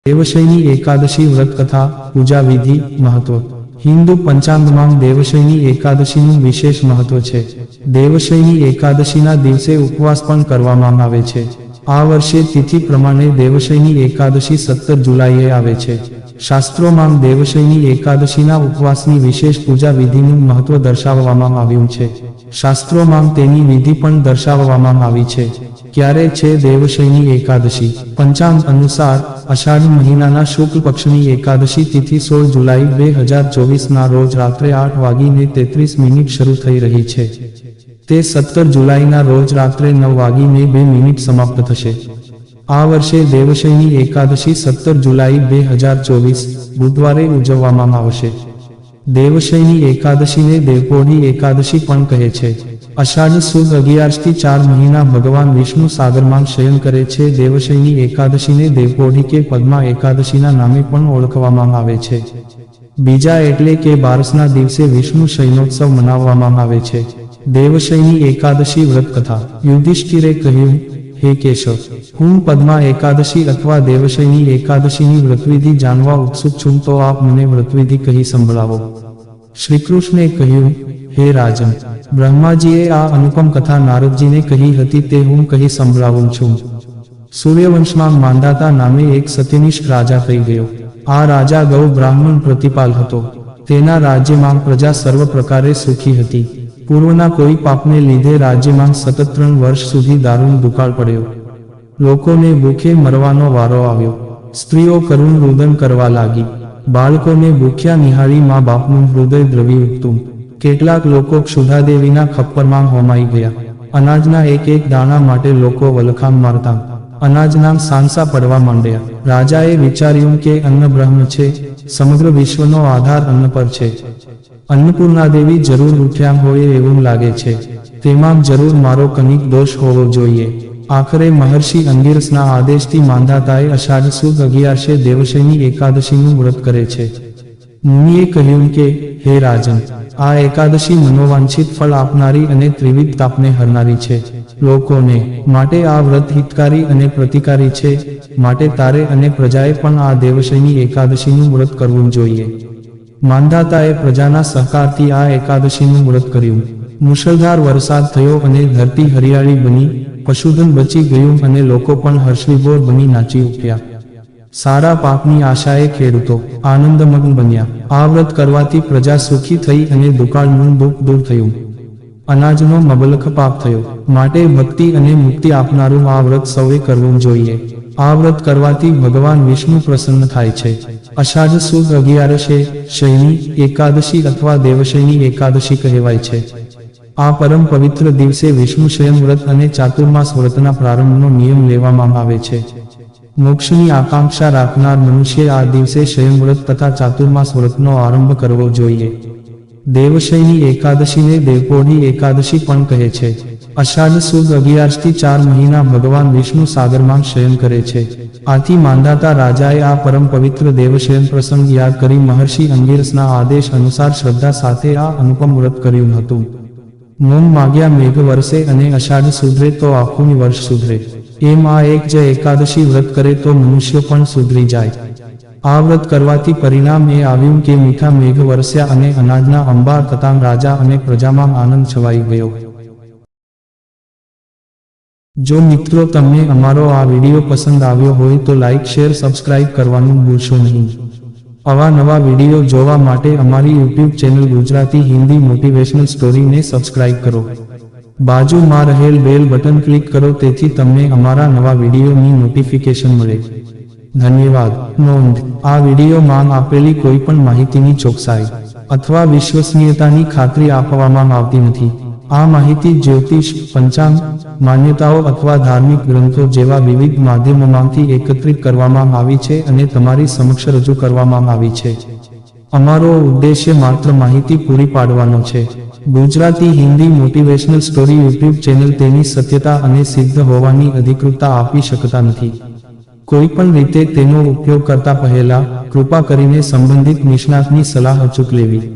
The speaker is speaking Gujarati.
દેવશયની એકાદશી વ્રત કથા પૂજા વિધિ મહત્વ હિન્દુ પંચાંગમાં દેવશયની એકાદશીનું વિશેષ મહત્વ છે। દેવશયની એકાદશીના દિવસે ઉપવાસ પણ કરવામાં આવે છે। આ વર્ષે તિથિ પ્રમાણે દેવશયની એકાદશી 17 જુલાઈએ આવે છે। શાસ્ત્રોમાં દેવશયની એકાદશીના ઉપવાસની વિશેષ પૂજા વિધિનું મહત્વ દર્શાવવામાં આવ્યું છે। શાસ્ત્રોમાં તેની વિધિ પણ દર્શાવવામાં આવી છે। ક્યારે છે દેવશયની એકાદશી? પંચાંગ અનુસાર અષાઢ મહિનાના શુક્લ પક્ષની એકાદશી તિથિ 16 જુલાઈ 2024ના રોજ રાત્રે 8:33 શરૂ થઈ રહી છે। તે 17 જુલાઈના રોજ રાત્રે 9:02 સમાપ્ત થશે। આ વર્ષે દેવશયની એકાદશી 17 જુલાઈ 2024 બુધવારે ઉજવવામાં આવશે। દેવશયની એકાદશીને દેવપોઢી એકાદશી પણ કહે છે। અષાઢ સુદ 11થી 4 મહિના ભગવાન વિષ્ણુ સાગરમાં શયન કરે છે। દેવશયની એકાદશીને દેવપોઢી કે પદ્મા એકાદશીના નામે પણ ઓળખવામાં આવે છે। બીજા એટલે કે બારસના દિવસે વિષ્ણુ શયનોત્સવ મનાવવામાં આવે છે। દેવશયની એકાદશી વ્રત કથા। યુધિષ્ઠિરે કહ્યું, હે કેશવ, હું પદ્મા એકાદશી અથવા દેવશયની એકાદશીની વ્રતવિધિ જાણવા ઉત્સુક છું, તો આપ મને વ્રતવિધિ કહી સંભળાવો। શ્રીકૃષ્ણે કહ્યું, હે રાજન, બ્રહ્માજીએ આ અનુપમ કથા નારદજીને કહી હતી, તે હું કહી સંભળાવું છું। સૂર્યવંશમાં માંધાતા નામે એક સત્યનિષ્ઠ રાજા થઈ ગયો। આ રાજા ગૌ બ્રાહ્મણ પ્રતિપાલ હતો। તેના રાજ્યમાં પ્રજા સર્વ પ્રકારે સુખી હતી। પૂર્વના કોઈ પાપને લીધે રાજ્યમાં સતત 3 વર્ષ સુધી દારૂણ દુકાળ પડ્યો। લોકોને ભૂખે મરવાનો વારો આવ્યો। સ્ત્રીઓ કરુણ રુદન કરવા લાગી। બાળકોને ભૂખ્યા નિહાળી મા બાપનું હૃદય દ્રવી ઉઠતું। કેટલાક લોકો ક્ષુધાદેવીના ખપ્પરમાં હોમાઈ ગયા। અનાજના એક દાણા માટે લોકો વલખાણ મારતા। અનાજના સાંસા પડવા માંડ્યા। રાજાએ વિચાર્યું કે અન્ન બ્રહ્મ છે, સમગ્ર વિશ્વનો આધાર અન્ન પર છે। અન્નપૂર્ણાદેવી જરૂર ઉઠ્યા હોય એવું લાગે છે। તેમાં જરૂર મારો કનિક દોષ હોવો જોઈએ। આખરે મહર્ષિ અંગિરસના આદેશથી માંધાતાએ અષાઢ સુદ 11 દેવશયની એકાદશીનું વ્રત કરે છે। મુનિએ કહ્યું કે, હે રાજન, આ એકાદશી મનોવાંછિત ફળ આપનારી અને ત્રિવિધ તાપને હરનારી છે। લોકોને માટે આ વ્રત હિતકારી અને પ્રતિકારી છે, માટે તારે અને પ્રજાએ પણ આ દેવશયની એકાદશીનું વ્રત કરવું જોઈએ। માંધાતાએ પ્રજાના સહકારથી આ એકાદશીનું વ્રત કર્યું। મુશળધાર વરસાદ થયો અને ધરતી હરિયાળી બની, પશુધન બચી ગયું અને લોકો પણ હર્ષવિભોર બની નાચી ઉઠ્યા। સારા પાકની આશાએ ખેડૂતો આનંદમગ્ન બન્યા। આ વ્રત કરવાથી પ્રજા સુખી થઈ અને દુકાળનું દુઃખ દૂર થયું। અનાજનો મબલખ પાક થયો। માટે ભક્તિ અને મુક્તિ આપનારું આ વ્રત સૌએ કરવું જોઈએ। આ વ્રત કરવાથી ભગવાન વિષ્ણુ પ્રસન્ન થાય છે। અષાઢ સુદ 11 શયની એકાદશી અથવા દેવશયની એકાદશી કહેવાય છે। આ પરમ પવિત્ર દિવસે વિષ્ણુ શયન વ્રત અને ચાતુર્માસ વ્રતના પ્રારંભનો નિયમ લેવામાં આવે છે। મોક્ષની આકાંક્ષા રાખનાર મનુષ્ય આ દિવસે શયન વ્રત તથા ચાતુર્માસ વ્રતનો આરંભ કરવો જોઈએ। દેવશયની એકાદશીને દેવપોઢી એકાદશી પણ કહે છે। અષાઢ સુદ 11થી 4 મહિના ભગવાન વિષ્ણુ સાગરમાં શયન કરે છે। આથી માંધાતા રાજાએ આ પરમ પવિત્ર દેવશયન પ્રસંગ યાદ કરી મહર્ષિ અંગિરસના આદેશ અનુસાર શ્રદ્ધા સાથે આ અનુપમ વ્રત કર્યું હતું। મોમ માગ્યા મેઘ વરસે અને અષાઢ સુધરે તો આખું વર્ષ સુધરે, એમ આ એક જ એકાદશી વ્રત કરે તો મનુષ્ય પણ સુધરી જાય। આ વ્રત કરવાથી પરિણામ એ આવ્યું કે મીઠા મેઘ વરસ્યા અને અનાજના અંબાર થતાં રાજા અને પ્રજામાં આનંદ છવાઈ ગયો। જો મિત્રો તમને અમારો આ વિડીયો પસંદ આવ્યો હોય તો લાઈક, શેર, સબસ્ક્રાઇબ કરવાનું ભૂલશો નહીં। આવા નવા વિડીયો જોવા માટે અમારી YouTube channel Gujarati Hindi motivational સ્ટોરીને સબસ્ક્રાઇબ કરો। બાજુમાં રહેલ બેલ બટન ક્લિક કરો તેથી તમને અમારા નવા વિડીયોની નોટિફિકેશન મળે। ધન્યવાદ। નોંધ: આ વિડીયોમાં આપેલી કોઈપણ માહિતીની ચોકસાઈ અથવા વિશ્વસનીયતાની ખાતરી આપવામાં આવતી નથી। આ માહિતી જ્યોતિષ, પંચાંગ, માન્યતાઓ અથવા ધાર્મિક ગ્રંથો જેવા વિવિધ માધ્યમોમાંથી એકત્રિત કરવામાં આવી છે અને તમારી સમક્ષ રજૂ કરવામાં આવી છે। અમારો ઉદ્દેશ્ય માત્ર માહિતી પૂરી પાડવાનો છે। Gujarati Hindi motivational story YouTube channel તેની સત્યતા અને સિદ્ધ હોવાની અધિકૃતતા આપી શકતા નથી। કોઈપણ રીતે તેનો ઉપયોગ કરતા પહેલા કૃપા કરીને સંબંધિત નિષ્ણાતની સલાહ અચૂક લેવી।